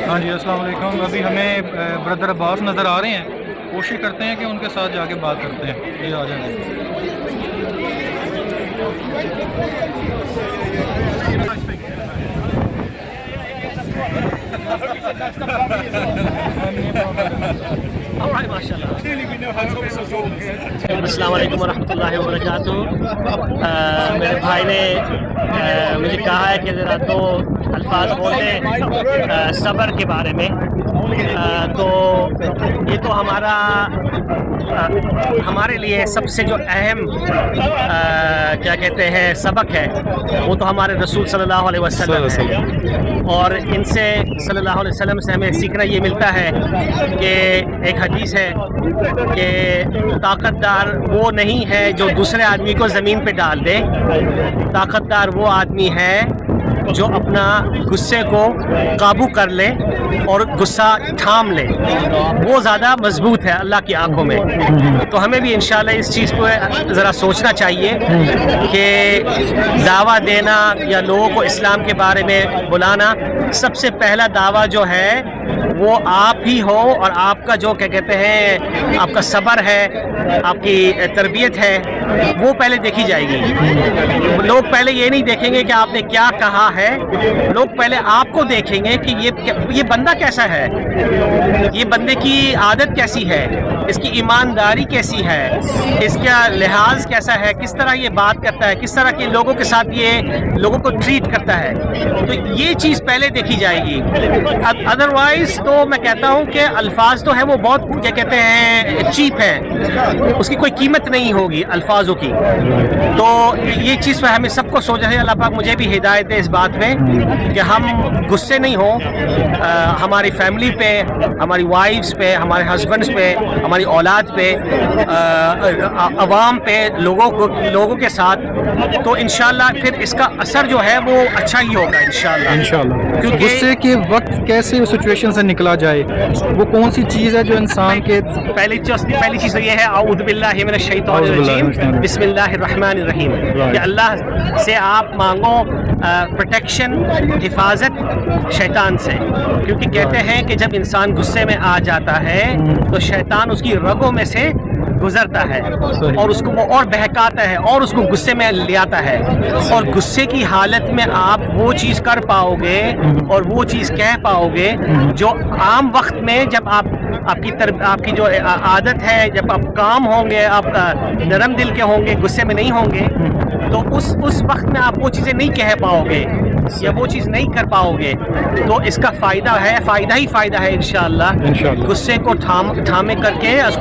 ہاں جی السلام علیکم. ابھی ہمیں بردر عباس نظر آ رہے ہیں. کوشش کرتے ہیں کہ ان کے ساتھ جا کے بات کرتے ہیں. یہ آ جائیں گے. السلام علیکم ورحمۃ اللہ وبرکاتہ. میرے بھائی نے مجھے کہا ہے کہ ذرا دو الفاظ بول دیں صبر کے بارے میں. تو یہ تو ہمارے لیے سب سے جو اہم کیا کہتے ہیں سبق ہے وہ تو ہمارے رسول صلی اللہ علیہ وسلم ہے. اور ان سے صلی اللہ علیہ وسلم سے ہمیں سیکھنا یہ ملتا ہے کہ ایک حدیث ہے کہ طاقت دار وہ نہیں ہے جو دوسرے آدمی کو زمین پہ ڈال دے. طاقت دار وہ آدمی ہے جو اپنا غصے کو قابو کر لے اور غصہ تھام لے. وہ زیادہ مضبوط ہے اللہ کی آنکھوں میں. تو ہمیں بھی انشاءاللہ اس چیز کو ذرا سوچنا چاہیے کہ دعویٰ دینا یا لوگوں کو اسلام کے بارے میں بلانا، سب سے پہلا دعویٰ جو ہے وہ آپ ہی ہو، اور آپ کا جو کیا کہتے ہیں آپ کا صبر ہے، آپ کی تربیت ہے، وہ پہلے دیکھی جائے گی. لوگ پہلے یہ نہیں دیکھیں گے کہ آپ نے کیا کہا ہے، لوگ پہلے آپ کو دیکھیں گے کہ یہ بندہ کیسا ہے، یہ بندے کی عادت کیسی ہے، اس کی ایمانداری کیسی ہے، اس کا لحاظ کیسا ہے، کس طرح یہ بات کرتا ہے، کس طرح کے لوگوں کے ساتھ یہ لوگوں کو ٹریٹ کرتا ہے. تو یہ چیز پہلے دیکھی جائے گی. ادروائز تو میں کہتا ہوں کہ الفاظ تو ہیں وہ بہت کیا کہتے ہیں چیپ ہیں، اس کی کوئی قیمت نہیں ہوگی الفاظوں کی. تو یہ چیز پہ ہمیں سب کو سوچنا ہے. اللہ پاک مجھے بھی ہدایت ہے اس بات میں کہ ہم غصے نہیں ہوں ہماری فیملی پہ، ہماری وائفز پہ، ہمارے ہسبینڈس پہ، ہماری اولاد پہ، عوام پہ، لوگوں کے ساتھ. تو انشاءاللہ پھر اس کا اثر جو ہے وہ اچھا ہی ہوگا انشاءاللہ. کیونکہ غصے کے وقت کیسے اس سچویشن سے نکلا جائے، وہ کون سی چیز ہے جو انسان کے پہلی چیز تو یہ ہے اعوذ باللہ من الشیطان الرجیم بسم اللہ الرحمن الرحیم، کہ اللہ سے آپ مانگو پروٹیکشن، حفاظت شیطان سے. کیونکہ کہتے ہیں کہ جب انسان غصے میں آ جاتا ہے تو شیطان اس کی رگوں میں سے گزرتا ہے اور اس کو وہ اور بہکاتا ہے اور اس کو غصے میں لے آتا ہے. اور غصے کی حالت میں آپ وہ چیز کر پاؤ گے اور وہ چیز کہہ پاؤ گے جو عام وقت میں جب آپ کی جو عادت ہے، جب آپ کام ہوں گے، آپ نرم دل کے ہوں گے، غصے میں نہیں ہوں گے، تو اس وقت میں آپ وہ چیزیں نہیں کہہ پاؤ گے یا وہ چیز نہیں کر پاؤ گے. تو اس کا فائدہ ہی فائدہ ہے انشاءاللہ. غصے کو تھامے کر کے اس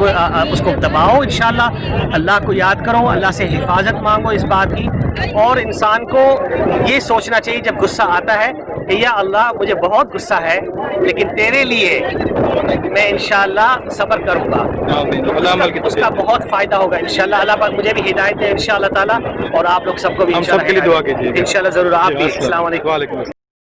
کو دباؤ انشاءاللہ. اللہ کو یاد کرو، اللہ سے حفاظت مانگو اس بات کی. اور انسان کو یہ سوچنا چاہیے جب غصہ آتا ہے کہ یا اللہ مجھے بہت غصہ ہے لیکن تیرے لیے میں انشاءاللہ صبر کروں گا. اس کا بہت فائدہ ہوگا انشاءاللہ. اللہ پاک مجھے بھی ہدایت ہے انشاءاللہ تعالیٰ، اور آپ لوگ سب کو بھی انشاءاللہ ضرور. آپ بھی. السلام علیکم.